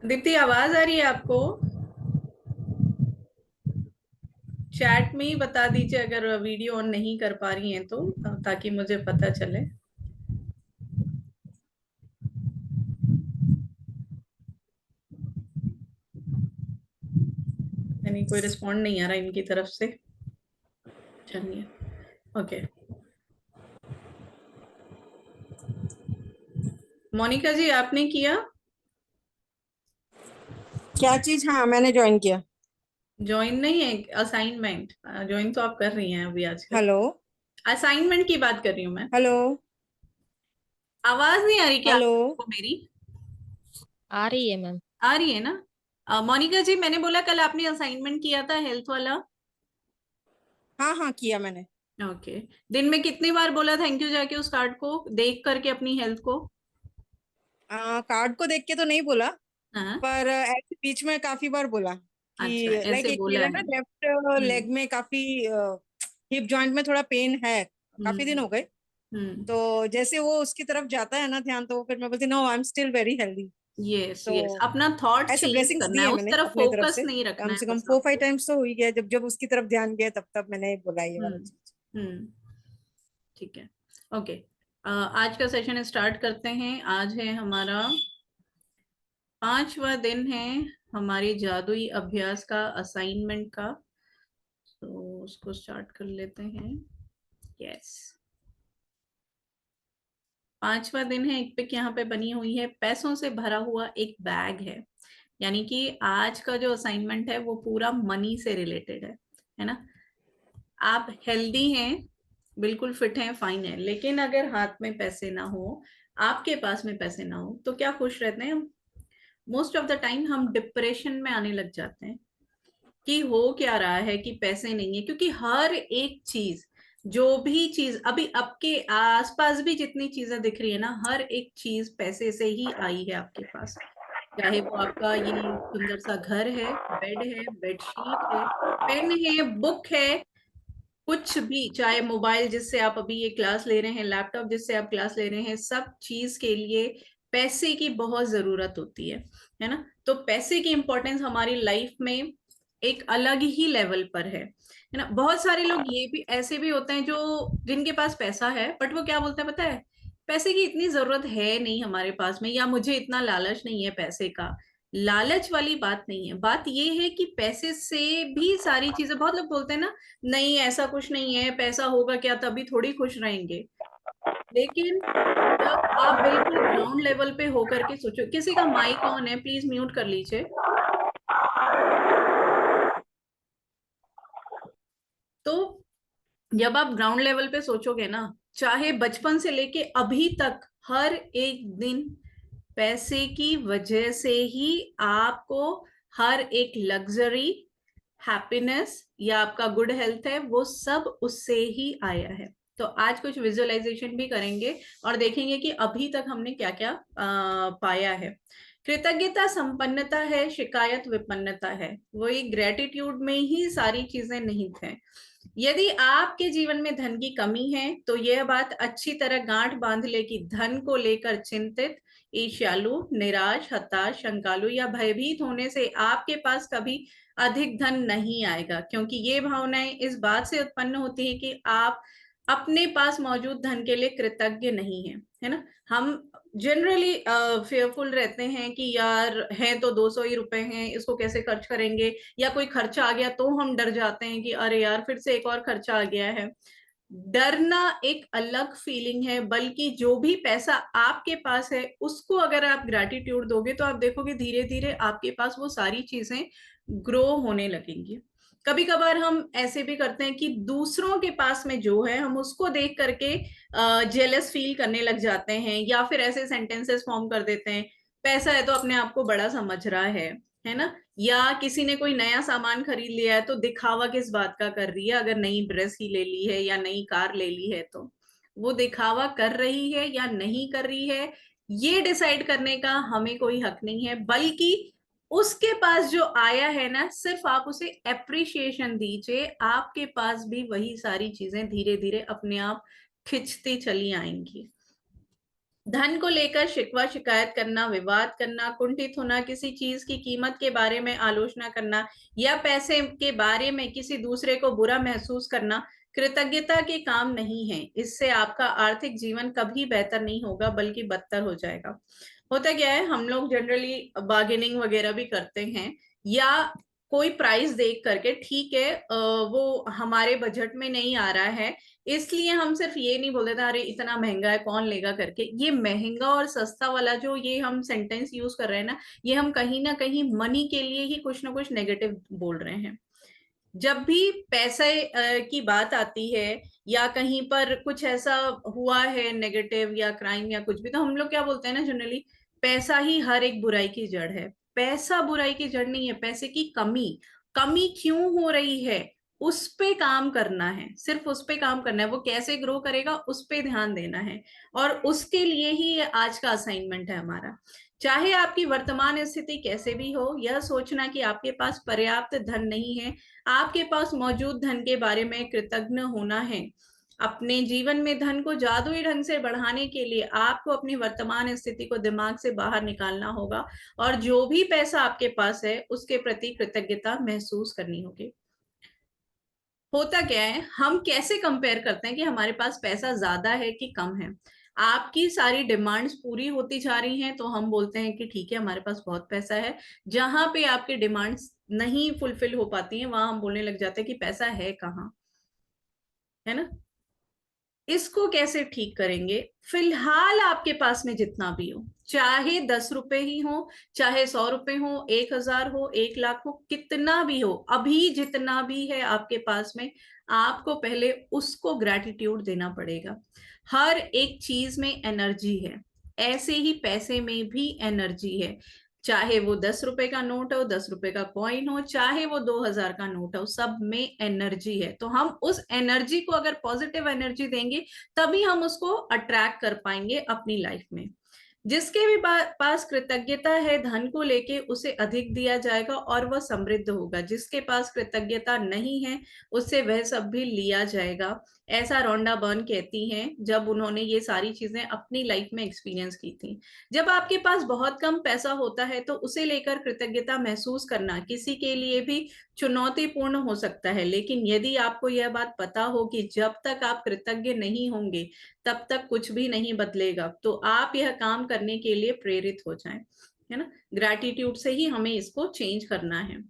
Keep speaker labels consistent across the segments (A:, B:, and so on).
A: दीप्ति, आवाज आ रही है आपको? चैट में ही बता दीजिए अगर वीडियो ऑन नहीं कर पा रही हैं तो, ताकि मुझे पता चले। यानी कोई रिस्पॉन्ड नहीं आ रहा इनकी तरफ से। चलिए, ओके। मोनिका जी, आपने किया
B: क्या चीज? हाँ, मैंने ज्वाइन किया।
A: ज्वाइन? नहीं है असाइनमेंट। ज्वाइन तो आप कर रही हैं अभी आजकल।
B: हेलो।
A: असाइनमेंट की बात कर रही हूँ मैं।
B: हेलो।
A: आवाज नहीं आ रही क्या
B: हेलो।
A: आपको मेरी?
C: आ रही है मैम।
A: आ रही है ना? मोनिका जी, मैंने बोला कल आपने असाइनमेंट किया था हेल्थ वाला।
B: हाँ हाँ, किया मैंने।
A: ओके। दिन में कितनी बार बोला थैंक यू जाके उस कार्ड को देख करके अपनी हेल्थ को?
B: कार्ड को देख के तो नहीं बोला,
A: हाँ।
B: पर ऐसे बीच में काफी बार बोला
A: अच्छा,
B: कि लाइक
A: ऐसे
B: एक
A: बोला
B: मेरा ना
A: है।
B: लेफ्ट
A: हम्म।
B: लेग में काफी हिप जॉइंट में थोड़ा पेन है। काफी दिन
A: हम्म।
B: हो गए।
A: हम्म।
B: तो जैसे वो उसकी तरफ जाता है ना ध्यान, तो फिर मैं बोलती no, I am still very healthy.
A: Yes
B: तो
A: यस, अपना थॉट
B: ऐसे
A: चेंज
B: ब्लेसिंग्स
A: करना
B: दी
A: है,
B: है
A: उस
B: मैंने
A: तरफ
B: अपने तरफ
A: फोकस
B: से।
A: नहीं रखना
B: कम
A: है
B: से कम
A: बस
B: 4-5
A: आपको।
B: टाइम्स तो हुई गया, जब जब उसकी तरफ ध्यान गया तब तब मैंने बोला ये वाला
A: हम्म।
B: चीज।
A: हम्म। ठीक है। ओके। आज का सेशन स्टार्ट करते हैं। आज है हमारा 5वां दिन है हमारे जादुई अभ्यास का, असाइनमेंट का। तो उसको स्टार्ट कर लेते हैं। यस। 5वां दिन है। एक पिक यहाँ पे बनी हुई है, पैसों से भरा हुआ एक बैग है। यानी कि आज का जो असाइनमेंट है वो पूरा मनी से रिलेटेड है ना? आप हेल्दी हैं, बिल्कुल फिट हैं, फाइन है, लेकिन अगर हाथ में पैसे ना हो, आपके पास में पैसे ना हो, तो क्या खुश रहते हैं हम? मोस्ट ऑफ द टाइम हम डिप्रेशन में आने लग जाते हैं कि हो क्या रहा है कि पैसे नहीं है। क्योंकि हर एक चीज, जो भी चीज अभी आपके आसपास भी जितनी चीजें दिख रही है ना, हर एक चीज पैसे से ही आई है आपके पास। चाहे वो आपका ये सुंदर सा घर है, बेड है, बेडशीट है, पेन है, बुक है, कुछ भी, चाहे मोबाइल जिससे आप अभी ये क्लास ले रहे हैं, लैपटॉप जिससे आप क्लास ले रहे हैं, सब चीज के लिए पैसे की बहुत जरूरत होती है ना? तो पैसे की इंपॉर्टेंस हमारी लाइफ में एक अलग ही लेवल पर है ना? बहुत सारे लोग ये भी ऐसे भी होते हैं जो जिनके पास पैसा है, बट वो क्या बोलते हैं पता है? पैसे की इतनी जरूरत है नहीं हमारे पास में, या मुझे इतना लालच नहीं है पैसे का। लालच वाली बात नहीं है, बात ये है कि पैसे से भी सारी चीजें, बहुत लोग बोलते हैं ना, नहीं ऐसा कुछ नहीं है, पैसा होगा क्या तभी थोड़ी खुश रहेंगे। लेकिन जब आप बिल्कुल ग्राउंड लेवल पे होकर के सोचो, किसी का माइक ऑन है, प्लीज म्यूट कर लीजिए। तो जब आप ग्राउंड लेवल पे सोचोगे ना, चाहे बचपन से लेके अभी तक, हर एक दिन पैसे की वजह से ही आपको हर एक लग्जरी, हैप्पीनेस या आपका गुड हेल्थ है, वो सब उससे ही आया है। तो आज कुछ विजुअलाइजेशन भी करेंगे और देखेंगे कि अभी तक हमने क्या क्या पाया है। कृतज्ञता संपन्नता है, शिकायत विपन्नता है। वही ग्रेटिट्यूड में ही सारी चीजें निहित हैं। यदि आपके जीवन में धन की कमी है तो यह बात अच्छी तरह गांठ बांध ले कि धन को लेकर चिंतित, ईर्ष्यालु, निराश, हताश, शंकालु या भयभीत होने से आपके पास कभी अधिक धन नहीं आएगा। क्योंकि ये भावनाएं इस बात से उत्पन्न होती है कि आप अपने पास मौजूद धन के लिए कृतज्ञ नहीं है, है ना? हम जनरली फेयरफुल रहते हैं कि यार है तो 200 ही रुपए हैं, इसको कैसे खर्च करेंगे, या कोई खर्चा आ गया तो हम डर जाते हैं कि अरे यार फिर से एक और खर्चा आ गया है। डरना एक अलग फीलिंग है, बल्कि जो भी पैसा आपके पास है उसको अगर आप ग्रैटिट्यूड दोगे तो आप देखोगे धीरे धीरे आपके पास वो सारी चीजें ग्रो होने लगेंगी। कभी कभार हम ऐसे भी करते हैं कि दूसरों के पास में जो है हम उसको देख करके जेलस फील करने लग जाते हैं, या फिर ऐसे सेंटेंसेस फॉर्म कर देते हैं, पैसा है तो अपने आप को बड़ा समझ रहा है ना? या किसी ने कोई नया सामान खरीद लिया है तो दिखावा किस बात का कर रही है, अगर नई ड्रेस ही ले ली है या नई कार ले ली है तो वो दिखावा कर रही है या नहीं कर रही है, ये डिसाइड करने का हमें कोई हक नहीं है। बल्कि उसके पास जो आया है ना, सिर्फ आप उसे एप्रिसिएशन दीजिए, आपके पास भी वही सारी चीजें धीरे धीरे अपने आप खिंचती चली आएंगी। धन को लेकर शिकवा शिकायत करना, विवाद करना, कुंठित होना, किसी चीज की कीमत के बारे में आलोचना करना या पैसे के बारे में किसी दूसरे को बुरा महसूस करना कृतज्ञता के काम नहीं है। इससे आपका आर्थिक जीवन कभी बेहतर नहीं होगा बल्कि बदतर हो जाएगा। होता क्या है, हम लोग जनरली बार्गेनिंग वगैरह भी करते हैं या कोई प्राइस देख करके, ठीक है वो हमारे बजट में नहीं आ रहा है, इसलिए हम सिर्फ ये नहीं बोल देते अरे इतना महंगा है कौन लेगा करके। ये महंगा और सस्ता वाला जो ये हम सेंटेंस यूज कर रहे हैं ना, ये हम कहीं ना कहीं मनी के लिए ही कुछ ना कुछ नेगेटिव बोल रहे हैं। जब भी पैसे की बात आती है या कहीं पर कुछ ऐसा हुआ है नेगेटिव या क्राइम या कुछ भी, तो हम लोग क्या बोलते हैं ना जनरली, पैसा ही हर एक बुराई की जड़ है। पैसा बुराई की जड़ नहीं है, पैसे की कमी, कमी क्यों हो रही है उस पे काम करना है, सिर्फ उस पे काम करना है। वो कैसे ग्रो करेगा उस पे ध्यान देना है, और उसके लिए ही ये आज का असाइनमेंट है हमारा। चाहे आपकी वर्तमान स्थिति कैसे भी हो, यह सोचना कि आपके पास पर्याप्त धन नहीं है, आपके पास मौजूद धन के बारे में कृतज्ञ होना है। अपने जीवन में धन को जादुई ढंग से बढ़ाने के लिए आपको अपनी वर्तमान स्थिति को दिमाग से बाहर निकालना होगा और जो भी पैसा आपके पास है उसके प्रति कृतज्ञता महसूस करनी होगी। होता क्या है, हम कैसे कंपेयर करते हैं कि हमारे पास पैसा ज्यादा है कि कम है। आपकी सारी डिमांड्स पूरी होती जा रही हैं तो हम बोलते हैं कि ठीक है हमारे पास बहुत पैसा है। जहां पे आपकी डिमांड्स नहीं फुलफिल हो पाती हैं वहां हम बोलने लग जाते हैं कि पैसा है कहाँ, है ना। इसको कैसे ठीक करेंगे? फिलहाल आपके पास में जितना भी हो, चाहे 10 रुपए ही हो, चाहे 100 रुपए हो, 1,000 हो, 1,00,000 हो, कितना भी हो, अभी जितना भी है आपके पास में, आपको पहले उसको ग्रैटिट्यूड देना पड़ेगा। हर एक चीज में एनर्जी है, ऐसे ही पैसे में भी एनर्जी है। चाहे वो 10 रुपए का नोट हो, 10 रुपए का कॉइन हो, चाहे वो 2,000 का नोट हो, सब में एनर्जी है। तो हम उस एनर्जी को अगर पॉजिटिव एनर्जी देंगे तभी हम उसको अट्रैक्ट कर पाएंगे अपनी लाइफ में। जिसके भी पास कृतज्ञता है धन को लेके, उसे अधिक दिया जाएगा और वह समृद्ध होगा। जिसके पास कृतज्ञता नहीं है उससे वह सब भी लिया जाएगा। ऐसा रोंडा बर्न कहती हैं जब उन्होंने ये सारी चीजें अपनी लाइफ में एक्सपीरियंस की थी। जब आपके पास बहुत कम पैसा होता है तो उसे लेकर कृतज्ञता महसूस करना किसी के लिए भी चुनौतीपूर्ण हो सकता है, लेकिन यदि आपको यह बात पता हो कि जब तक आप कृतज्ञ नहीं होंगे तब तक कुछ भी नहीं बदलेगा, तो आप यह काम करने के लिए प्रेरित हो जाएं, है ना। ग्रैटिट्यूड से ही हमें इसको चेंज करना है।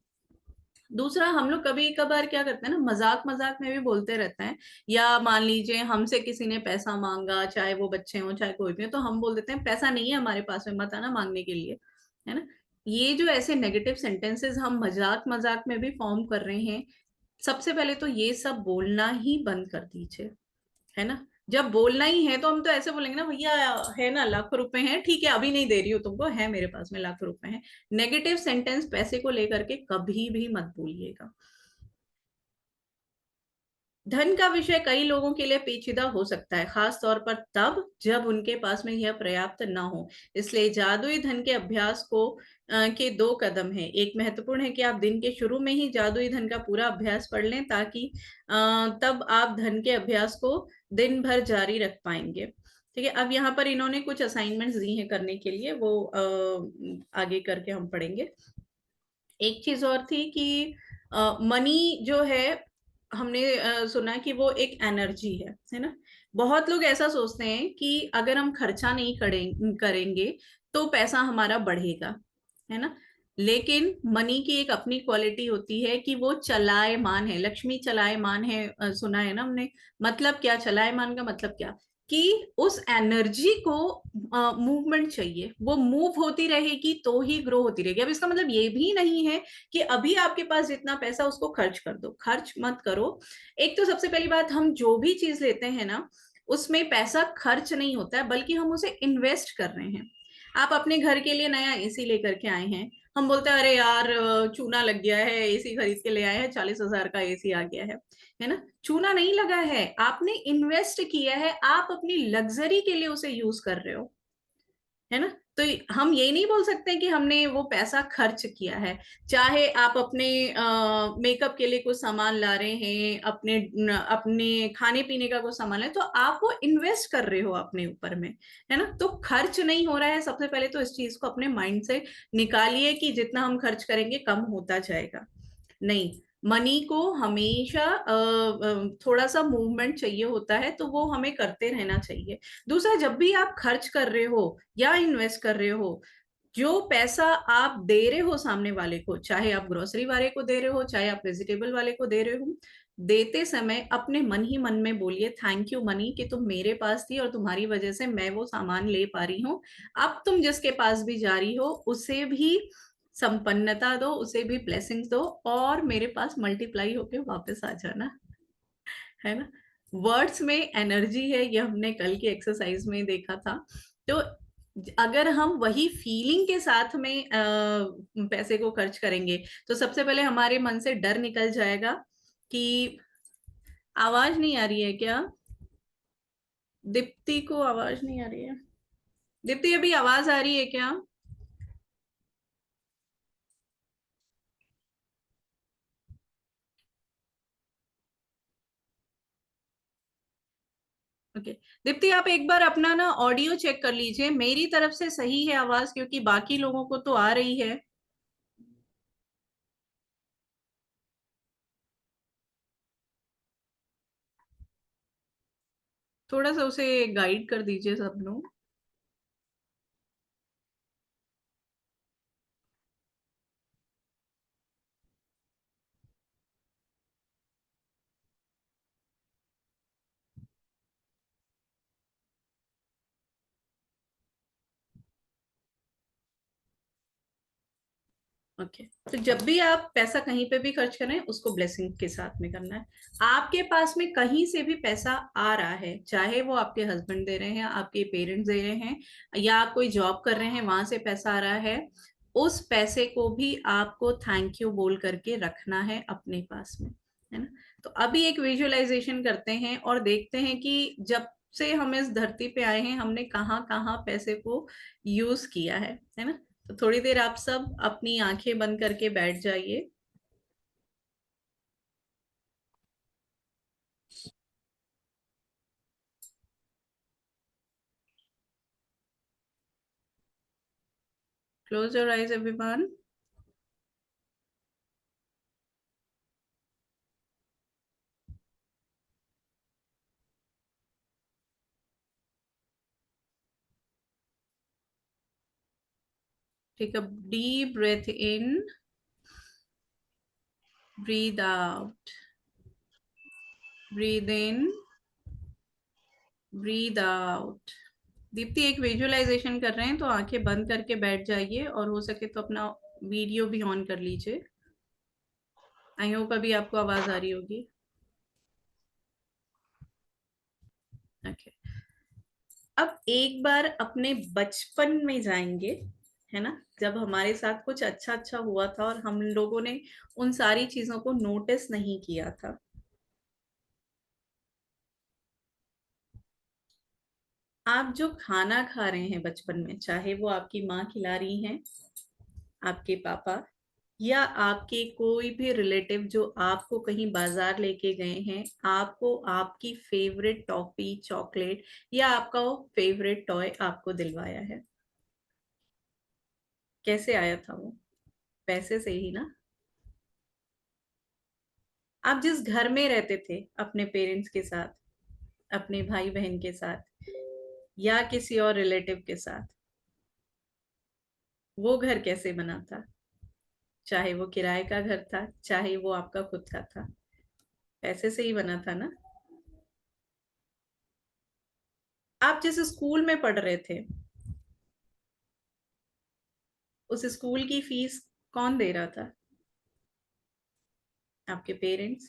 A: दूसरा, हम लोग कभी कभार क्या करते हैं ना, मजाक मजाक में भी बोलते रहते हैं, या मान लीजिए हमसे किसी ने पैसा मांगा, चाहे वो बच्चे हो चाहे कोई भी हो, तो हम बोल देते हैं पैसा नहीं है हमारे पास में, मत आना मांगने के लिए, है ना। ये जो ऐसे नेगेटिव सेंटेंसेस हम मजाक मजाक में भी फॉर्म कर रहे हैं, सबसे पहले तो ये सब बोलना ही बंद कर दीजिए, है ना। जब बोलना ही है तो हम तो ऐसे बोलेंगे ना, भैया है ना लाखों रुपए हैं, ठीक है अभी नहीं दे रही हूँ तुमको, है मेरे पास में लाखों रुपए हैं। नेगेटिव सेंटेंस पैसे को लेकर के कभी भी मत बोलिएगा। धन का विषय कई लोगों के लिए पेचीदा हो सकता है, खास तौर पर तब जब उनके पास में यह पर्याप्त न हो। इसलिए जादुई धन के अभ्यास को के 2 कदम हैं। एक महत्वपूर्ण है कि आप दिन के शुरू में ही जादुई धन का पूरा अभ्यास पढ़ लें, ताकि तब आप धन के अभ्यास को दिन भर जारी रख पाएंगे। ठीक है, अब यहाँ पर इन्होंने कुछ असाइनमेंट्स दी हैं करने के लिए, वो आगे करके हम पढ़ेंगे। एक चीज और थी कि मनी जो है, हमने सुना कि वो एक एनर्जी है ना। बहुत लोग ऐसा सोचते हैं कि अगर हम खर्चा नहीं करेंगे तो पैसा हमारा बढ़ेगा, है ना। लेकिन मनी की एक अपनी क्वालिटी होती है कि वो चलायमान है, लक्ष्मी चलायमान है, सुना है ना हमने। मतलब क्या चलायमान का मतलब क्या, कि उस एनर्जी को मूवमेंट चाहिए, वो मूव होती रहेगी तो ही ग्रो होती रहेगी। अब इसका मतलब ये भी नहीं है कि अभी आपके पास जितना पैसा उसको खर्च कर दो, खर्च मत करो। एक तो सबसे पहली बात, हम जो भी चीज लेते हैं ना उसमें पैसा खर्च नहीं होता है बल्कि हम उसे इन्वेस्ट कर रहे हैं। आप अपने घर के लिए नया एसी लेकर के आए हैं, हम बोलते हैं अरे यार चूना लग गया है, एसी खरीद के ले आए हैं, 40,000 का एसी आ गया है ना। चूना नहीं लगा है, आपने इन्वेस्ट किया है, आप अपनी लग्जरी के लिए उसे यूज कर रहे हो, है ना। तो हम ये नहीं बोल सकते कि हमने वो पैसा खर्च किया है। चाहे आप अपने मेकअप के लिए कुछ सामान ला रहे हैं, अपने अपने खाने पीने का कुछ सामान है, तो आप वो इन्वेस्ट कर रहे हो अपने ऊपर में, है ना। तो खर्च नहीं हो रहा है, सबसे पहले तो इस चीज को अपने माइंड से निकालिए कि जितना हम खर्च करेंगे कम होता जाएगा। नहीं, मनी को हमेशा थोड़ा सा मूवमेंट चाहिए होता है, तो वो हमें करते रहना चाहिए। दूसरा, जब भी आप खर्च कर रहे हो या इन्वेस्ट कर रहे हो, जो पैसा आप दे रहे हो सामने वाले को, चाहे आप ग्रोसरी वाले को दे रहे हो, चाहे आप वेजिटेबल वाले को दे रहे हो, देते समय अपने मन ही मन में बोलिए थैंक यू मनी, कि तुम मेरे पास थी और तुम्हारी वजह से मैं वो सामान ले पा रही हूँ। अब तुम जिसके पास भी जा रही हो उसे भी संपन्नता दो, उसे भी ब्लेसिंग्स दो, और मेरे पास मल्टीप्लाई होके वापस आ जाना, है ना। वर्ड्स में एनर्जी है, ये हमने कल की एक्सरसाइज में देखा था। तो अगर हम वही फीलिंग के साथ में पैसे को खर्च करेंगे, तो सबसे पहले हमारे मन से डर निकल जाएगा कि आवाज नहीं आ रही है क्या? दीप्ति को आवाज नहीं आ रही है? दीप्ति, अभी आवाज आ रही है क्या? ओके, दीप्ति आप एक बार अपना ना ऑडियो चेक कर लीजिए, मेरी तरफ से सही है आवाज, क्योंकि बाकी लोगों को तो आ रही है। थोड़ा सा उसे गाइड कर दीजिए सब लोग। ओके, तो जब भी आप पैसा कहीं पे भी खर्च करें, उसको ब्लेसिंग के साथ में करना है। आपके पास में कहीं से भी पैसा आ रहा है, चाहे वो आपके हस्बैंड दे रहे हैं, आपके पेरेंट्स दे रहे हैं, या आप कोई जॉब कर रहे हैं वहां से पैसा आ रहा है, उस पैसे को भी आपको थैंक यू बोल करके रखना है अपने पास में, है ना। तो अभी एक विजुअलाइजेशन करते हैं और देखते हैं कि जब से हम इस धरती पे आए हैं, हमने कहाँ कहाँ पैसे को यूज किया है ना। तो थोड़ी देर आप सब अपनी आंखें बंद करके बैठ जाइए। Close your eyes everyone. Take a deep breath in, breathe out, breathe in, breathe out. Deepti एक विजुअलाइजेशन कर रहे हैं, तो आंखें बंद करके बैठ जाइए, और हो सके तो अपना वीडियो भी ऑन कर लीजिए। आई होप अभी आपको आवाज आ रही होगी। ओके, अब एक बार अपने बचपन में जाएंगे, है ना, जब हमारे साथ कुछ अच्छा अच्छा हुआ था और हम लोगों ने उन सारी चीजों को नोटिस नहीं किया था। आप जो खाना खा रहे हैं बचपन में, चाहे वो आपकी माँ खिला रही हैं, आपके पापा, या आपके कोई भी रिलेटिव जो आपको कहीं बाजार लेके गए हैं, आपको आपकी फेवरेट टॉफी, चॉकलेट, या आपका वो फेवरेट टॉय आपको दिलवाया है, कैसे आया था वो? पैसे से ही ना। आप जिस घर में रहते थे अपने पेरेंट्स के साथ, अपने भाई बहन के साथ, या किसी और रिलेटिव के साथ, वो घर कैसे बना था? चाहे वो किराए का घर था, चाहे वो आपका खुद का था, पैसे से ही बना था ना। आप जिस स्कूल में पढ़ रहे थे, उस स्कूल की फीस कौन दे रहा था? आपके पेरेंट्स।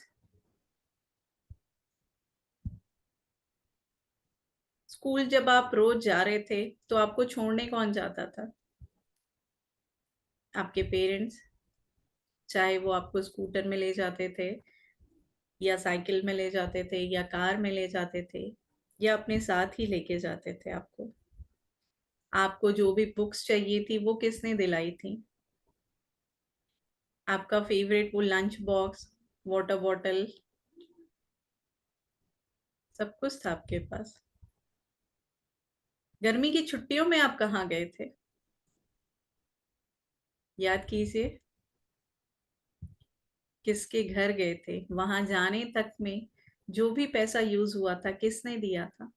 A: स्कूल जब आप रोज जा रहे थे, तो आपको छोड़ने कौन जाता था? आपके पेरेंट्स। चाहे वो आपको स्कूटर में ले जाते थे, या साइकिल में ले जाते थे, या कार में ले जाते थे, या अपने साथ ही लेके जाते थे आपको। आपको जो भी बुक्स चाहिए थी वो किसने दिलाई थी? आपका फेवरेट वो लंच बॉक्स, वाटर बॉटल, सब कुछ था आपके पास। गर्मी की छुट्टियों में आप कहाँ गए थे? याद कीजिए, किसके घर गए थे? वहां जाने तक में जो भी पैसा यूज हुआ था किसने दिया था?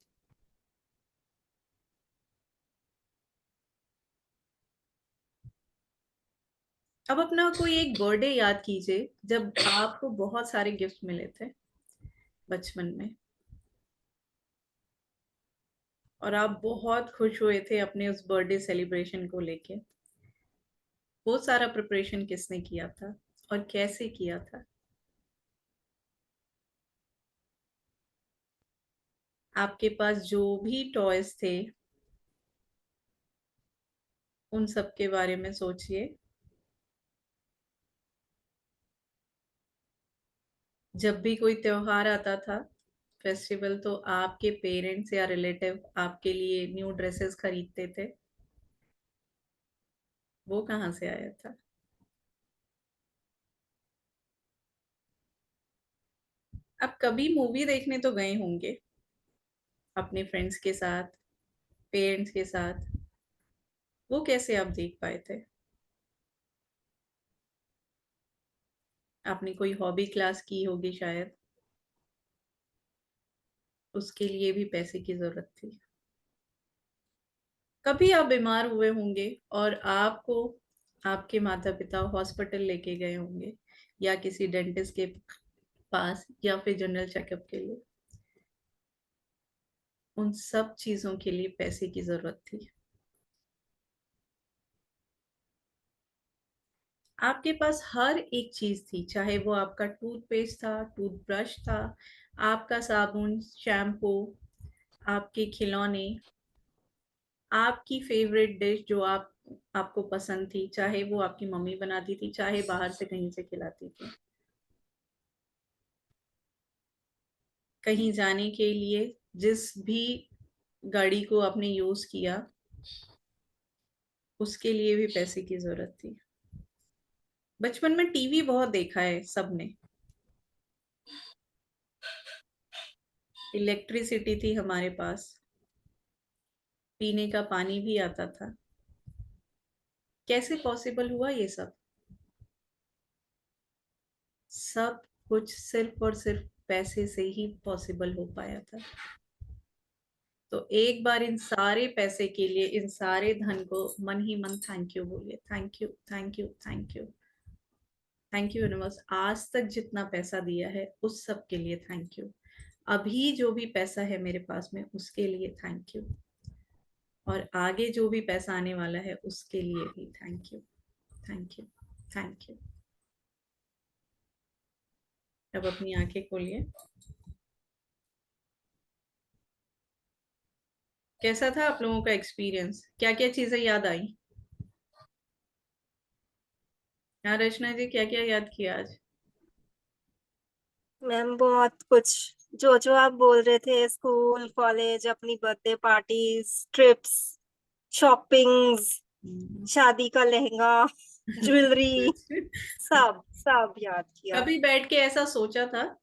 A: अब अपना कोई एक बर्थडे याद कीजिए जब आपको बहुत सारे गिफ्ट मिले थे बचपन में और आप बहुत खुश हुए थे अपने उस बर्थडे सेलिब्रेशन को लेके। वो सारा प्रिपरेशन किसने किया था और कैसे किया था? आपके पास जो भी टॉयज थे उन सब के बारे में सोचिए। जब भी कोई त्योहार आता था, फेस्टिवल, तो आपके पेरेंट्स या रिलेटिव आपके लिए न्यू ड्रेसेस खरीदते थे। वो कहाँ से आया था? आप कभी मूवी देखने तो गए होंगे अपने फ्रेंड्स के साथ, पेरेंट्स के साथ। वो कैसे आप देख पाए थे? आपने कोई हॉबी क्लास की होगी शायद, उसके लिए भी पैसे की जरूरत थी। कभी आप बीमार हुए होंगे और आपको आपके माता पिता हॉस्पिटल लेके गए होंगे या किसी डेंटिस्ट के पास या फिर जनरल चेकअप के लिए। उन सब चीजों के लिए पैसे की जरूरत थी। आपके पास हर एक चीज थी, चाहे वो आपका टूथपेस्ट था, टूथब्रश था, आपका साबुन, शैम्पू, आपके खिलौने, आपकी फेवरेट डिश जो आपको पसंद थी, चाहे वो आपकी मम्मी बनाती थी, चाहे बाहर से कहीं से खिलाती थी। कहीं जाने के लिए जिस भी गाड़ी को आपने यूज किया उसके लिए भी पैसे की जरूरत थी। बचपन में टीवी बहुत देखा है सबने। इलेक्ट्रिसिटी थी हमारे पास, पीने का पानी भी आता था। कैसे पॉसिबल हुआ ये सब? सब कुछ सिर्फ और सिर्फ पैसे से ही पॉसिबल हो पाया था। तो एक बार इन सारे पैसे के लिए, इन सारे धन को मन ही मन थैंक यू बोलिए। Thank you, thank you, thank you, thank you universe. आज तक जितना पैसा दिया है उस सब के लिए थैंक यू। अभी जो भी पैसा है मेरे पास में उसके लिए थैंक यू। और आगे जो भी पैसा आने वाला है उसके लिए भी thank you, thank you, thank you. अब अपनी आंखें खोलिए। कैसा था आप लोगों का एक्सपीरियंस? क्या क्या चीजें याद आई? हाँ रचना जी, क्या क्या याद किया आज?
B: मैम बहुत कुछ, जो जो आप बोल रहे थे, स्कूल, कॉलेज, अपनी बर्थडे पार्टीज, ट्रिप्स, शॉपिंग्स,
A: हम्म।
B: शादी का लहंगा, ज्वेलरी, सब सब याद किया।
A: कभी बैठ के ऐसा सोचा था?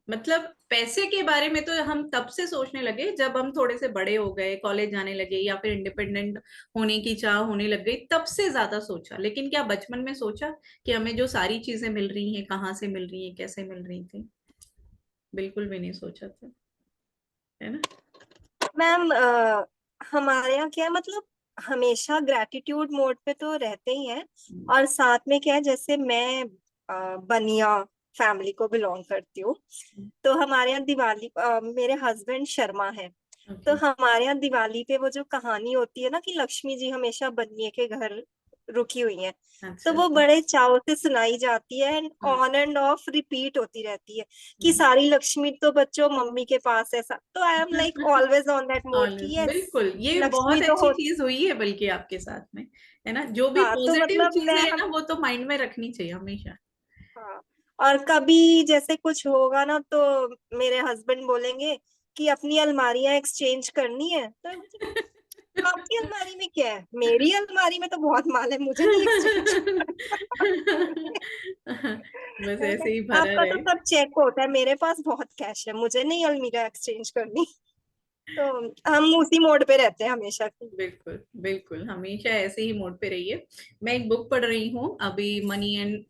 A: मतलब पैसे के बारे में तो हम तब से सोचने लगे जब हम थोड़े से बड़े हो गए, कॉलेज जाने लगे या फिर इंडिपेंडेंट होने की चाह होने लग गई, तब से ज्यादा सोचा। लेकिन क्या बचपन में सोचा कि हमें जो सारी चीजें मिल रही हैं कहाँ से मिल रही हैं, कैसे मिल रही थी? बिल्कुल भी नहीं सोचा था, है ना?
B: मैम हमारे यहाँ क्या है, मतलब हमेशा ग्रेटिट्यूड मोड पे तो रहते ही हैं।
A: हम्म।
B: और साथ में क्या है, जैसे मैं बनिया फैमिली को बिलोंग करती हूँ। तो हमारे यहाँ दिवाली, मेरे हस्बैंड शर्मा है। तो
A: ओके।
B: हमारे यहाँ दिवाली पे वो जो कहानी होती है ना, कि लक्ष्मी जी हमेशा बनिए के घर रुकी हुई हैं, तो
A: अच्छा।
B: वो बड़े चाव से सुनाई जाती है एंड
A: हाँ।
B: ऑन एंड ऑफ रिपीट होती रहती है कि
A: हम्म।
B: सारी लक्ष्मी तो बच्चों मम्मी के पास है। तो I am like always on that mode
A: always,
B: कि यस,
A: बिल्कुल, ये
B: लक्ष्मी
A: बहुत
B: तो
A: अच्छी
B: हो।
A: चीज हुई है बल्कि आपके साथ में, है ना? जो भी
B: हाँ, तो
A: पॉजिटिव
B: मतलब
A: चीजें
B: मैं
A: है ना वो तो माइंड में रखनी चाहिए हमेशा।
B: हाँ, और कभी जैसे कुछ होगा ना, तो मेरे हस्बैंड बोलेंगे कि अपनी अलमारियां एक्सचेंज करनी है, तो मुझे, आपकी आपकी अलमारी में क्या है? मेरी अलमारी में तो बहुत माल है, मुझे नहीं एक्सचेंज
A: बस ऐसे ही भरा
B: आपका तो
A: रहे।
B: सब चेक होता है, मेरे पास बहुत कैश है, मुझे नहीं अलमीरा एक्सचेंज करनी। तो हम उसी मोड पे रहते हैं हमेशा की।
A: बिल्कुल बिल्कुल, हमेशा ऐसे ही मोड पे रहिए। मैं एक बुक पढ़ रही हूँ अभी, money and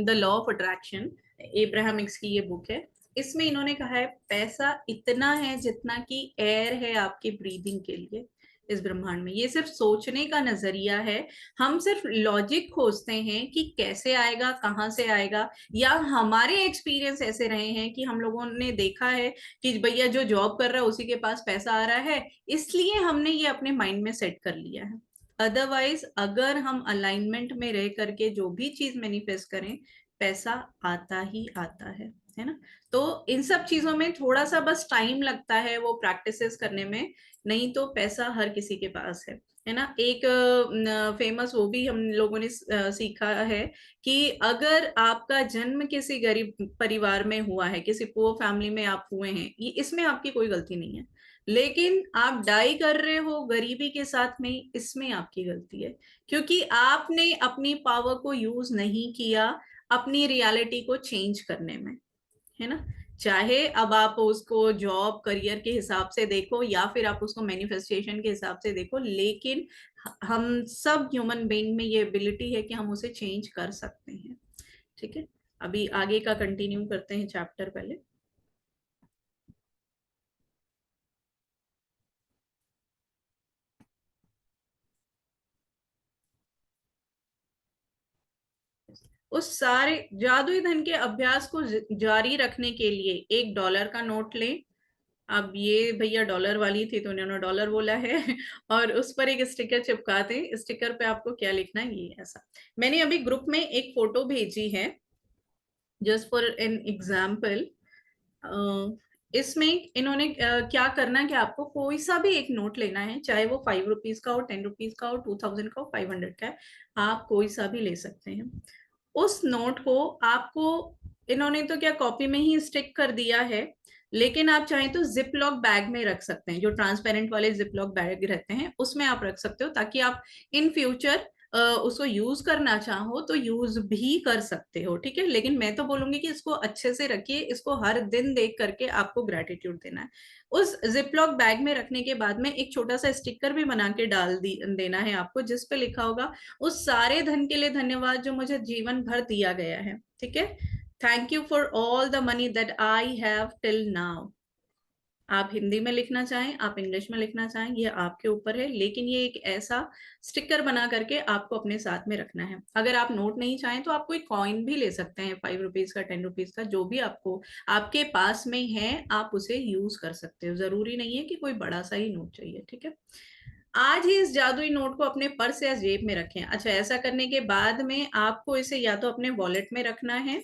A: the law of attraction, Abraham Hicks की ये बुक है। इसमें इन्होंने कहा है पैसा इतना है जितना कि एयर है आपके ब्रीदिंग के लिए इस ब्रह्मांड में। ये सिर्फ सोचने का नजरिया है। हम सिर्फ लॉजिक खोजते हैं कि कैसे आएगा, कहाँ से आएगा, या हमारे एक्सपीरियंस ऐसे रहे हैं कि हम लोगों ने देखा है कि भैया जो जॉब कर रहा है उसी के पास पैसा आ रहा है, इसलिए हमने ये अपने माइंड में सेट कर लिया है। अदरवाइज अगर हम अलाइनमेंट में रह करके जो भी चीज मैनिफेस्ट करें, पैसा आता ही आता है ना। तो इन सब चीजों में थोड़ा सा बस टाइम लगता है वो प्रैक्टिसेस करने में, नहीं तो पैसा हर किसी के पास है ना। एक फेमस वो भी हम लोगों ने सीखा है कि अगर आपका जन्म किसी गरीब परिवार में हुआ है, किसी पुअर फैमिली में आप हुए हैं, ये इसमें आपकी कोई गलती नहीं है। लेकिन आप डाई कर रहे हो गरीबी के साथ में, इसमें आपकी गलती है, क्योंकि आपने अपनी पावर को यूज नहीं किया अपनी रियलिटी को चेंज करने में, है ना। चाहे अब आप उसको जॉब करियर के हिसाब से देखो या फिर आप उसको मैनिफेस्टेशन के हिसाब से देखो, लेकिन हम सब ह्यूमन बीइंग में ये एबिलिटी है कि हम उसे चेंज कर सकते हैं। ठीक है, अभी आगे का कंटिन्यू करते हैं चैप्टर पहले। उस सारे जादुई धन के अभ्यास को जारी रखने के लिए $1 का नोट लें। अब ये भैया डॉलर वाली थी तो उन्होंने डॉलर बोला है और उस पर एक स्टिकर चिपका दें। स्टिकर पे आपको क्या लिखना है, ये ऐसा। मैंने अभी ग्रुप में एक फोटो भेजी है जस्ट फॉर एन एग्जाम्पल। इसमें इन्होंने क्या करना है कि आपको कोई सा भी एक नोट लेना है, चाहे वो ₹5 का हो, ₹10 का हो, 2000 का हो, 500 का है, आप कोई सा भी ले सकते हैं। उस नोट को आपको इन्होंने तो क्या कॉपी में ही स्टिक कर दिया है, लेकिन आप चाहें तो जिप लॉक बैग में रख सकते हैं। जो ट्रांसपेरेंट वाले जिप लॉक बैग रहते हैं उसमें आप रख सकते हो, ताकि आप इन फ्यूचर उसको यूज करना चाहो तो यूज भी कर सकते हो। ठीक है, लेकिन मैं तो बोलूंगी कि इसको अच्छे से रखिए, इसको हर दिन देख करके आपको ग्रेटिट्यूड देना है। उस जिपलॉक बैग में रखने के बाद में एक छोटा सा स्टिकर भी बना के देना है आपको, जिस पे लिखा होगा उस सारे धन के लिए धन्यवाद जो मुझे जीवन भर दिया गया है। ठीक है, thank you for all the money that I have till now. आप हिंदी में लिखना चाहें, आप इंग्लिश में लिखना चाहें, ये आपके ऊपर है, लेकिन ये एक ऐसा स्टिकर बना करके आपको अपने साथ में रखना है। अगर आप नोट नहीं चाहें तो आप कोई कॉइन भी ले सकते हैं, ₹5 का, ₹10 का, जो भी आपको आपके पास में है आप उसे यूज कर सकते हो। जरूरी नहीं है कि कोई बड़ा सा ही नोट चाहिए। ठीक है, आज ही इस जादुई नोट को अपने पर्स या जेब में रखें। अच्छा, ऐसा करने के बाद में आपको इसे या तो अपने वॉलेट में रखना है,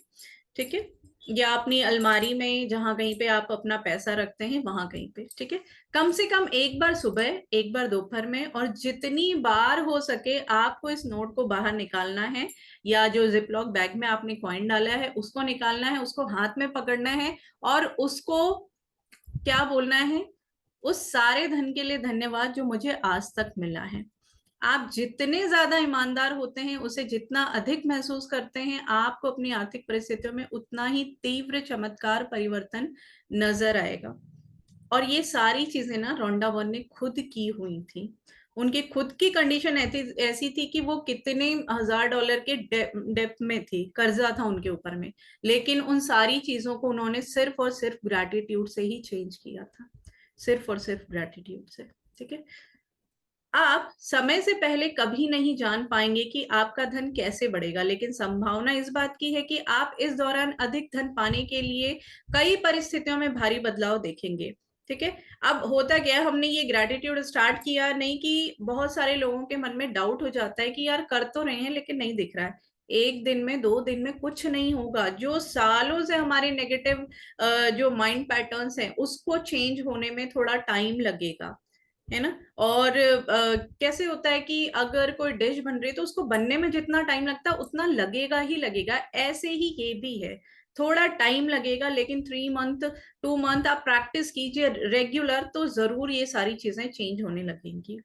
A: ठीक है, या अपनी अलमारी में, जहां कहीं पे आप अपना पैसा रखते हैं वहां कहीं पे। ठीक है, कम से कम एक बार सुबह, एक बार दोपहर में, और जितनी बार हो सके आपको इस नोट को बाहर निकालना है, या जो जिपलॉक बैग में आपने कॉइन डाला है उसको निकालना है, उसको हाथ में पकड़ना है और उसको क्या बोलना है, उस सारे धन के लिए धन्यवाद जो मुझे आज तक मिला है। आप जितने ज्यादा ईमानदार होते हैं, उसे जितना अधिक महसूस करते हैं, आपको अपनी आर्थिक परिस्थितियों में उतना ही तीव्र चमत्कार परिवर्तन नजर आएगा। और ये सारी चीजें ना रोंडा वन ने खुद की हुई थी। उनकी खुद की कंडीशन ऐसी थी कि वो कितने $1000 के डेप्थ में थी, कर्जा था उनके ऊपर में, लेकिन उन सारी चीजों को उन्होंने सिर्फ और सिर्फ ग्रैटिट्यूड से ही चेंज किया था, सिर्फ और सिर्फ ग्रैटिट्यूड से। ठीक है, आप समय से पहले कभी नहीं जान पाएंगे कि आपका धन कैसे बढ़ेगा, लेकिन संभावना इस बात की है कि आप इस दौरान अधिक धन पाने के लिए कई परिस्थितियों में भारी बदलाव देखेंगे। ठीक है, अब होता क्या है, हमने ये ग्रैटिट्यूड स्टार्ट किया नहीं कि बहुत सारे लोगों के मन में डाउट हो जाता है कि यार कर तो रहे हैं लेकिन नहीं दिख रहा है। एक दिन में, 2 दिन में कुछ नहीं होगा। जो सालों से हमारे नेगेटिव जो माइंड पैटर्न्स हैं उसको चेंज होने में थोड़ा टाइम लगेगा, है ना। और कैसे होता है कि अगर कोई डिश बन रही है तो उसको बनने में जितना टाइम लगता है उतना लगेगा ही लगेगा, ऐसे ही ये भी है। थोड़ा टाइम लगेगा, लेकिन 3 मंथ 2 मंथ आप प्रैक्टिस कीजिए रेगुलर, तो जरूर ये सारी चीजें चेंज होने लगेंगी।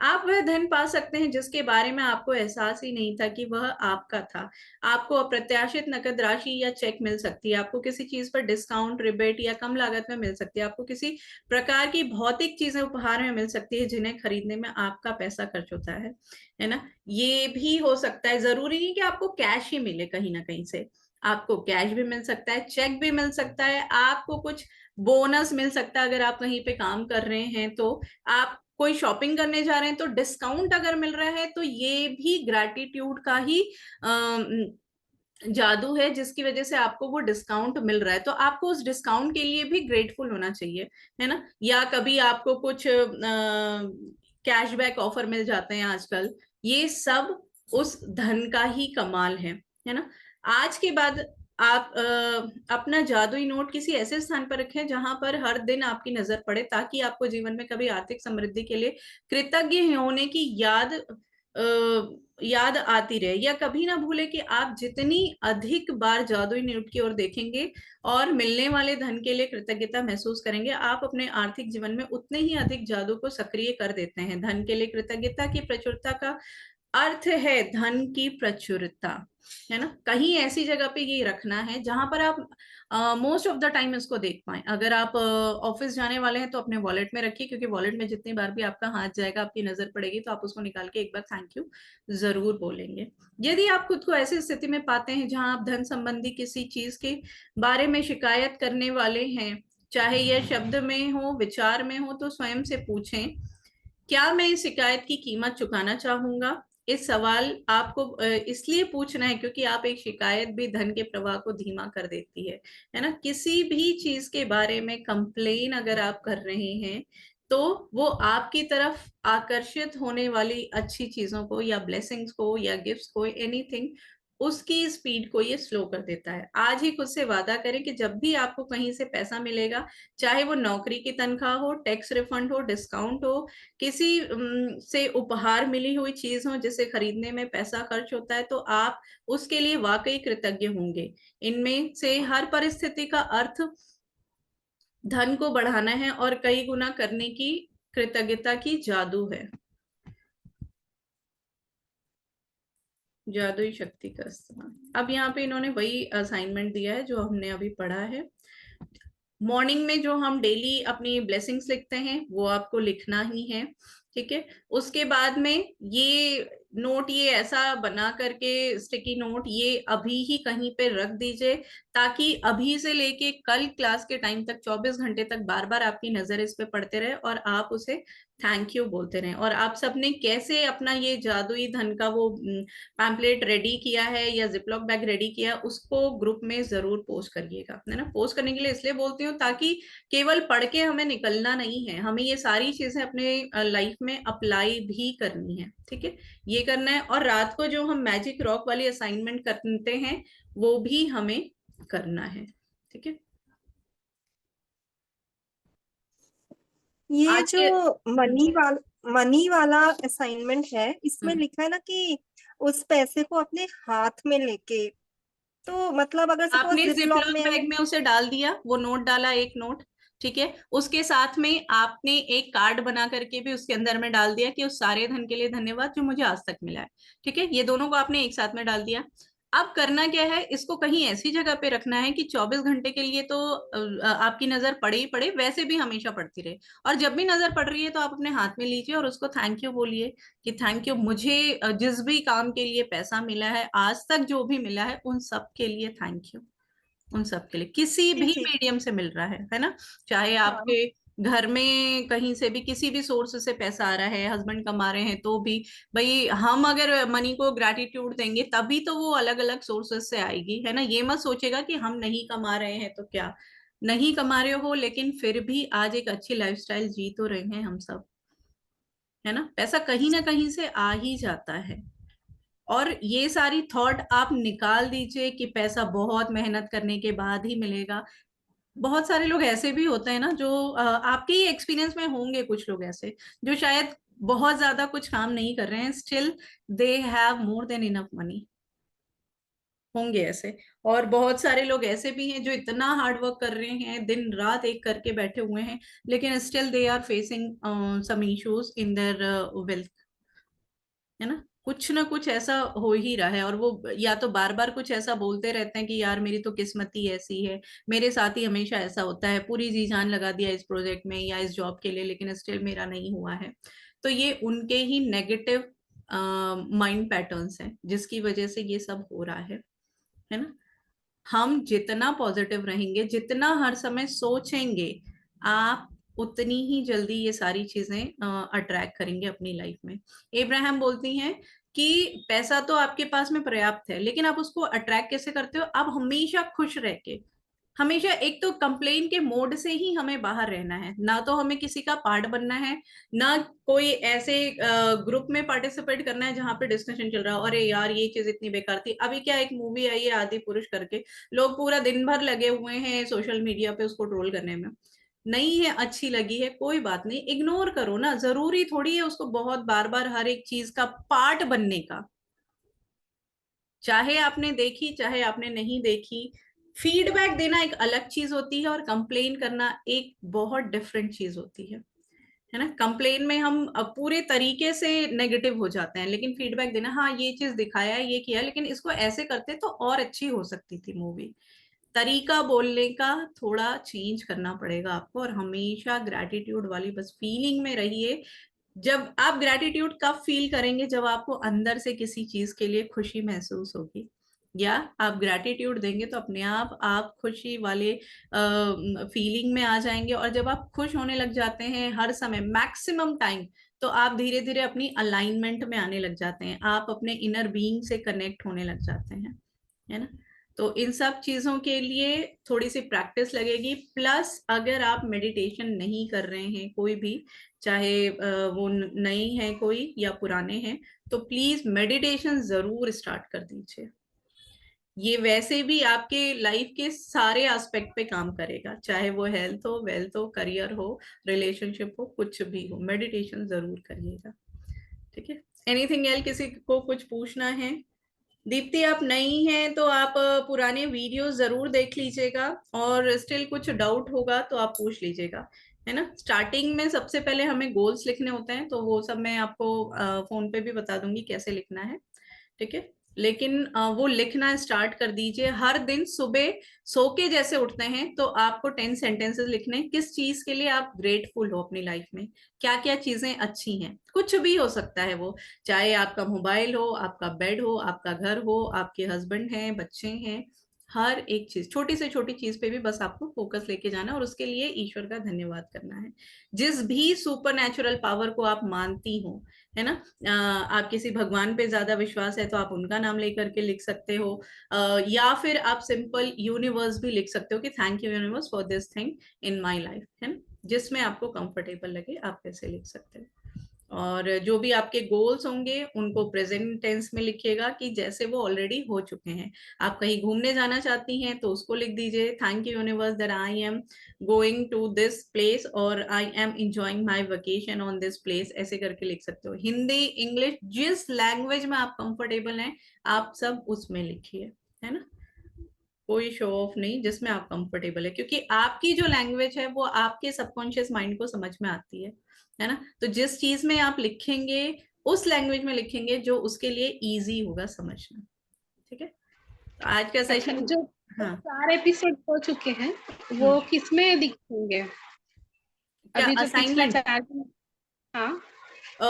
A: आप वह धन पा सकते हैं जिसके बारे में आपको एहसास ही नहीं था कि वह आपका था। आपको अप्रत्याशित नकद राशि या चेक मिल सकती है, आपको किसी चीज पर डिस्काउंट, रिबेट या कम लागत में मिल सकती है, आपको किसी प्रकार की भौतिक चीजें उपहार में मिल सकती है जिन्हें खरीदने में आपका पैसा खर्च होता है ना। ये भी हो सकता है, जरूरी नहीं कि आपको कैश ही मिले, कहीं ना कहीं से आपको कैश भी मिल सकता है, चेक भी मिल सकता है, आपको कुछ बोनस मिल सकता है अगर आप कहीं पे काम कर रहे हैं तो। आप कोई शॉपिंग करने जा रहे हैं तो डिस्काउंट अगर मिल रहा है, तो ये भी ग्रैटिट्यूड का ही जादू है, जिसकी वजह से आपको वो डिस्काउंट मिल रहा है। तो आपको उस डिस्काउंट के लिए भी ग्रेटफुल होना चाहिए, है ना। या कभी आपको कुछ कैशबैक ऑफर मिल जाते हैं आजकल, ये सब उस धन का ही कमाल है ना। आज के बाद आप अपना जादुई नोट किसी ऐसे स्थान पर रखें जहां पर हर दिन आपकी नजर पड़े, ताकि आपको जीवन में कभी आर्थिक समृद्धि के लिए कृतज्ञ होने की याद आती रहे। या कभी ना भूले कि आप जितनी अधिक बार जादुई नोट की ओर देखेंगे और मिलने वाले धन के लिए कृतज्ञता महसूस करेंगे, आप अपने आर्थिक जीवन में उतने ही अधिक जादू को सक्रिय कर देते हैं। धन के लिए कृतज्ञता की प्रचुरता का अर्थ है धन की प्रचुरता, है ना। कहीं ऐसी जगह पे ये रखना है जहां पर आप मोस्ट ऑफ द टाइम इसको देख पाए। अगर आप ऑफिस जाने वाले हैं तो अपने वॉलेट में रखिए, क्योंकि वॉलेट में जितनी बार भी आपका हाथ जाएगा, आपकी नजर पड़ेगी, तो आप उसको निकाल के एक बार थैंक यू जरूर बोलेंगे। यदि आप खुद को ऐसी स्थिति में पाते हैं जहां आप धन संबंधी किसी चीज के बारे में शिकायत करने वाले हैं, चाहे यह शब्द में हो, विचार में हो, तो स्वयं से पूछें, क्या मैं इस शिकायत की कीमत चुकाना चाहूंगा। इस सवाल आपको इसलिए पूछना है क्योंकि आप एक शिकायत भी धन के प्रवाह को धीमा कर देती है ना। किसी भी चीज के बारे में कंप्लेन अगर आप कर रहे हैं, तो वो आपकी तरफ आकर्षित होने वाली अच्छी चीजों को या ब्लेसिंग्स को या गिफ्ट्स को, एनीथिंग, उसकी स्पीड को ये स्लो कर देता है। आज ही खुद से वादा करें कि जब भी आपको कहीं से पैसा मिलेगा, चाहे वो नौकरी की तनख्वाह हो, टैक्स रिफंड हो, डिस्काउंट हो, किसी से उपहार मिली हुई चीज हो जिसे खरीदने में पैसा खर्च होता है, तो आप उसके लिए वाकई कृतज्ञ होंगे। इनमें से हर परिस्थिति का अर्थ धन को बढ़ाना है और कई गुना करने की कृतज्ञता की जादू है, जादुई शक्ति का इस्तेमाल। अब यहाँ पे इन्होंने वही असाइनमेंट दिया है जो हमने अभी पढ़ा है। मॉर्निंग में जो हम डेली अपनी ब्लेसिंग्स लिखते हैं वो आपको लिखना ही है, ठीक है। उसके बाद में ये नोट, ये ऐसा बना करके स्टिकी नोट, ये अभी ही कहीं पे रख दीजिए, ताकि अभी से लेके कल क्लास के टाइम तक 24 घंटे तक बार बार आपकी नजर इस पे पड़ते रहे और आप उसे थैंक यू बोलते रहें। और आप सबने कैसे अपना ये जादुई धन का वो पैम्पलेट रेडी किया है या जिपलॉक बैग रेडी किया, उसको ग्रुप में जरूर पोस्ट करिएगा, है ना। पोस्ट करने के लिए इसलिए बोलती हूँ ताकि केवल पढ़ के हमें निकलना नहीं है, हमें ये सारी चीजें अपने लाइफ में अप्लाई भी करनी है, ठीक है। ये करना है, और रात को जो हम मैजिक रॉक वाली असाइनमेंट करते हैं वो भी हमें करना है, ठीक है।
B: ये
A: आज
B: जो
A: के
B: मनी वाला असाइनमेंट है, इसमें
A: हम्म,
B: लिखा है ना कि उस पैसे को अपने हाथ में लेके, तो मतलब अगर सपोज
A: आपने
B: जिपलॉक
A: जिपलॉक
B: में
A: बैग में उसे डाल दिया, वो नोट डाला, एक नोट, ठीक है। उसके साथ में आपने एक कार्ड बना करके भी उसके अंदर में डाल दिया कि उस सारे धन के लिए धन्यवाद जो मुझे आज तक मिला है, ठीक है। ये दोनों को आपने एक साथ में डाल दिया। अब करना क्या है, इसको कहीं ऐसी जगह पे रखना है कि 24 घंटे के लिए तो आपकी नजर पड़े ही पड़े, वैसे भी हमेशा पड़ती रहे। और जब भी नजर पड़ रही है तो आप अपने हाथ में लीजिए और उसको थैंक यू बोलिए कि थैंक यू, मुझे जिस भी काम के लिए पैसा मिला है आज तक, जो भी मिला है, उन सब के लिए थैंक यू। उन सब के लिए किसी
B: जी
A: भी
B: जी।
A: मीडियम से मिल रहा है ना। चाहे
B: हाँ
A: आपके घर में कहीं से भी किसी भी सोर्स से पैसा आ रहा है, हस्बैंड कमा रहे हैं तो भी, भाई हम अगर मनी को ग्रैटिट्यूड देंगे तभी तो वो अलग अलग सोर्सेस से आएगी, है ना। ये मत सोचेगा कि हम नहीं कमा रहे हैं तो क्या, नहीं कमा रहे हो लेकिन फिर भी आज एक अच्छी लाइफस्टाइल जी तो रहे हैं हम सब, है ना। पैसा कहीं ना कहीं से आ ही जाता है। और ये सारी थॉट आप निकाल दीजिए कि पैसा बहुत मेहनत करने के बाद ही मिलेगा। बहुत सारे लोग ऐसे भी होते हैं ना, जो आपके ही एक्सपीरियंस में होंगे, कुछ लोग ऐसे जो शायद बहुत ज्यादा कुछ काम नहीं कर रहे हैं, still they have more than enough money, होंगे ऐसे। और बहुत सारे लोग ऐसे भी हैं जो इतना हार्ड वर्क कर रहे हैं, दिन रात एक करके बैठे हुए हैं, लेकिन still they are facing some issues in their wealth, है ना। कुछ ना कुछ ऐसा हो ही रहा है, और वो या तो बार बार कुछ ऐसा बोलते रहते हैं कि यार मेरी तो किस्मत ही ऐसी है, मेरे साथ ही हमेशा ऐसा होता है, पूरी जी जान लगा दिया इस प्रोजेक्ट में या इस जॉब के लिए, लेकिन स्टिल मेरा नहीं हुआ है। तो ये उनके ही नेगेटिव माइंड पैटर्न्स हैं जिसकी वजह से ये सब हो रहा है ना। हम जितना पॉजिटिव रहेंगे, जितना हर समय सोचेंगे, आप उतनी ही जल्दी ये सारी चीजें अट्रैक्ट करेंगे अपनी लाइफ में। एब्राहम बोलती हैं कि पैसा तो आपके पास में पर्याप्त है, लेकिन आप उसको अट्रैक्ट कैसे करते हो? आप हमेशा खुश रह के, हमेशा एक तो कंप्लेन के मोड से ही हमें बाहर रहना है, ना तो हमें किसी का पार्ट बनना है, ना कोई ऐसे ग्रुप में पार्टिसिपेट करना है जहां पे डिस्कशन चल रहा हो, अरे यार ये चीज इतनी बेकार थी। अभी क्या एक मूवी आई है आदि पुरुष करके, लोग पूरा दिन भर लगे हुए हैं सोशल मीडिया पे उसको ट्रोल करने में। नहीं है, अच्छी लगी है, कोई बात नहीं, इग्नोर करो ना, जरूरी थोड़ी है उसको बहुत बार बार हर एक चीज का पार्ट बनने का। चाहे आपने देखी चाहे आपने नहीं देखी, फीडबैक देना एक अलग चीज होती है और कंप्लेन करना एक बहुत डिफरेंट चीज होती है ना। कंप्लेन में हम पूरे तरीके से नेगेटिव हो जाते हैं, लेकिन फीडबैक देना, हाँ ये चीज दिखाया है, ये किया, लेकिन इसको ऐसे करते तो और अच्छी हो सकती थी मूवी। तरीका बोलने का थोड़ा चेंज करना पड़ेगा आपको, और हमेशा ग्रैटिट्यूड वाली बस फीलिंग में रहिए। जब आप ग्रैटिट्यूड कब फील करेंगे? जब आपको अंदर से किसी चीज के लिए खुशी महसूस होगी, या आप ग्रैटिट्यूड देंगे तो अपने आप खुशी वाले फीलिंग में आ जाएंगे। और जब आप खुश होने लग जाते हैं हर समय मैक्सिमम टाइम, तो आप धीरे धीरे अपनी अलाइनमेंट में आने लग जाते हैं, आप अपने इनर बीइंग से कनेक्ट होने लग जाते हैं, है ना। तो इन सब चीजों के लिए थोड़ी सी प्रैक्टिस लगेगी। प्लस अगर आप मेडिटेशन नहीं कर रहे हैं कोई भी, चाहे वो नए हैं कोई या पुराने हैं, तो प्लीज मेडिटेशन जरूर स्टार्ट कर दीजिए। ये वैसे भी आपके लाइफ के सारे एस्पेक्ट पे काम करेगा, चाहे वो हेल्थ हो, वेल्थ हो, करियर हो, रिलेशनशिप हो, कुछ भी हो, मेडिटेशन जरूर करिएगा। ठीक है। एनीथिंग एल्स किसी को कुछ पूछना है? दीप्ति आप नई हैं तो आप पुराने वीडियो जरूर देख लीजिएगा, और स्टिल कुछ डाउट होगा तो आप पूछ लीजिएगा, है ना। स्टार्टिंग में सबसे पहले हमें गोल्स लिखने होते हैं, तो वो सब मैं आपको फोन पे भी बता दूंगी कैसे लिखना है, ठीक है। लेकिन वो लिखना स्टार्ट कर दीजिए हर दिन सुबह। सो के जैसे उठते हैं तो आपको 10 सेंटेंसेस लिखने हैं, किस चीज के लिए आप ग्रेटफुल हो अपनी लाइफ में, क्या क्या चीजें अच्छी हैं, कुछ भी हो सकता है वो। चाहे आपका मोबाइल हो, आपका बेड हो, आपका घर हो, आपके हस्बैंड हैं, बच्चे हैं, हर एक चीज, छोटी से छोटी चीज पे भी बस आपको फोकस लेके जाना है, और उसके लिए ईश्वर का धन्यवाद करना है। जिस भी सुपर नेचुरल पावर को आप मानती हो, है ना, आप किसी भगवान पे ज्यादा विश्वास है तो आप उनका नाम लेकर के लिख सकते हो, या फिर आप सिंपल यूनिवर्स भी लिख सकते हो कि thank you universe for this thing in my life, है ना। जिसमें आपको कंफर्टेबल लगे आप कैसे लिख सकते हो। और जो भी आपके गोल्स होंगे उनको प्रेजेंट टेंस में लिखिएगा कि जैसे वो ऑलरेडी हो चुके हैं। आप कहीं घूमने जाना चाहती हैं तो उसको लिख दीजिए, thank you universe that I am going to this place, और I am enjoying my vacation on this place, ऐसे करके लिख सकते हो। हिंदी, इंग्लिश, जिस लैंग्वेज में आप कंफर्टेबल हैं आप सब उसमें लिखिए, है ना। कोई शो ऑफ नहीं, जिसमें आप कंफर्टेबल है, क्योंकि आपकी जो लैंग्वेज है वो आपके सबकॉन्शियस माइंड को समझ में आती है ना। तो जिस चीज में आप लिखेंगे उस लैंग्वेज में लिखेंगे जो उसके लिए इजी होगा समझना, ठीक है। तो आज का
D: अच्छा,
A: सेशन,
D: जो
A: हाँ
D: 4 एपिसोड हो चुके हैं वो
A: हम्म,
D: किसमें दिखेंगे?
A: क्या
D: अभी जो पिछला
A: असाइनमेंट?
D: 4 दिन। हाँ।
A: अ,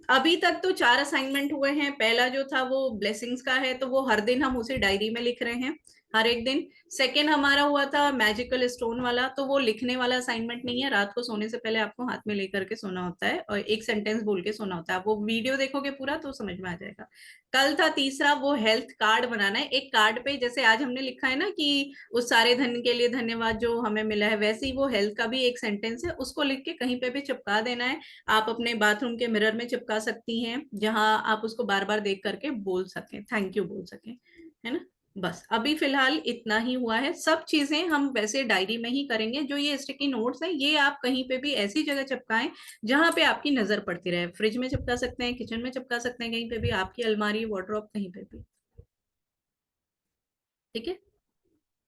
A: अभी तक तो 4 असाइनमेंट हुए हैं। पहला जो था वो ब्लेसिंग्स का है, तो वो हर दिन हम उसे डायरी में लिख रहे हैं, हर एक दिन। सेकेंड हमारा हुआ था मैजिकल स्टोन वाला, तो वो लिखने वाला असाइनमेंट नहीं है, रात को सोने से पहले आपको हाथ में लेकर के सोना होता है और एक सेंटेंस बोल के सोना होता है। आप वो वीडियो देखोगे पूरा तो समझ में आ जाएगा। कल था तीसरा, वो हेल्थ कार्ड बनाना है। एक कार्ड पे जैसे आज हमने लिखा है ना कि उस सारे धन के लिए धन्यवाद जो हमें मिला है, वैसे ही वो हेल्थ का भी एक सेंटेंस है, उसको लिख के कहीं पे भी चिपका देना है। आप अपने बाथरूम के मिरर में चिपका सकती हैं, जहां आप उसको बार बार देख करके बोल सकें, थैंक यू बोल सकें, है ना। बस अभी फिलहाल इतना ही हुआ है। सब चीजें हम वैसे डायरी में ही करेंगे। जो ये स्टिकी नोट्स हैं ये आप कहीं पे भी ऐसी जगह चिपकाएं जहां पे आपकी नजर पड़ती रहे। फ्रिज में चिपका सकते हैं, किचन में चिपका सकते हैं, कहीं पे भी, आपकी अलमारी, वार्डरोब, कहीं पे भी। ठीक है,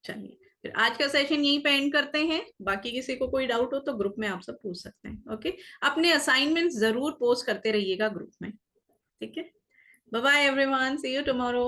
A: चलिए फिर आज का सेशन यहीं पे एंड करते हैं। बाकी किसी को कोई डाउट हो तो ग्रुप में आप सब पूछ सकते हैं। ओके, अपने असाइनमेंट्स जरूर पोस्ट करते रहिएगा ग्रुप में। ठीक है, bye bye everyone, see you tomorrow.